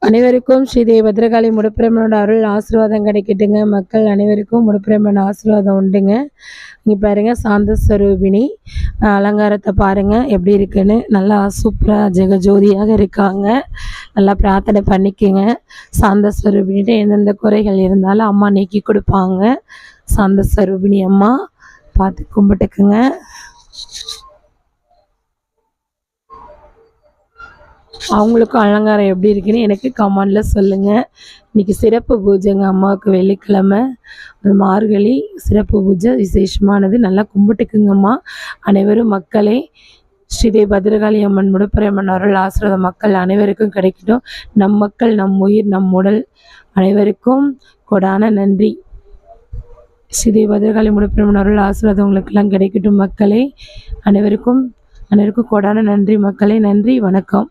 அனைவருக்கும் ஸ்ரீதேவி பத்ரகாளி முடுப்பிரமனோட அருள் ஆசீர்வாதம் கிடைக்கட்டுங்க. மக்கள் அனைவருக்கும் முடுப்பிரமன் ஆசீர்வாதம் உண்டுங்க. இங்கே பாருங்கள், சாந்த ஸ்வரூபிணி அலங்காரத்தை பாருங்கள் எப்படி இருக்குன்னு. நல்லா சூப்பராக ஜெகஜோதியாக இருக்காங்க. நல்லா பிரார்த்தனை பண்ணிக்கோங்க. சாந்த ஸ்வரூபிணிகிட்ட எந்தெந்த குறைகள் இருந்தாலும் அம்மா நீக்கி கொடுப்பாங்க. சாந்த ஸ்வரூபிணி அம்மா பார்த்து கும்பிட்டுக்குங்க. அவங்களுக்கும் அலங்காரம் எப்படி இருக்குன்னு எனக்கு கமெண்டில் சொல்லுங்கள். இன்றைக்கி சிறப்பு பூஜைங்க அம்மாவுக்கு. வெள்ளிக்கிழமை மார்கழி சிறப்பு பூஜை விசேஷமானது. நல்லா கும்பிட்டுக்குங்கம்மா அனைவரும். மக்களே, ஸ்ரீதேவி பத்ரகாளி அம்மன் முடுப்பிரமன் அருள் ஆசீர்வாதம் மக்கள் அனைவருக்கும் கிடைக்கட்டும். நம் மக்கள், நம் உயிர், நம் உடல் அனைவருக்கும் கொடான நன்றி. ஸ்ரீதேவி பத்ரகாளி முடுப்பிரமன் அருள் ஆசீர்வாதம் உங்களுக்கெல்லாம் கிடைக்கட்டும் மக்களே. அனைவருக்கும் கொடான நன்றி மக்களே. நன்றி, வணக்கம்.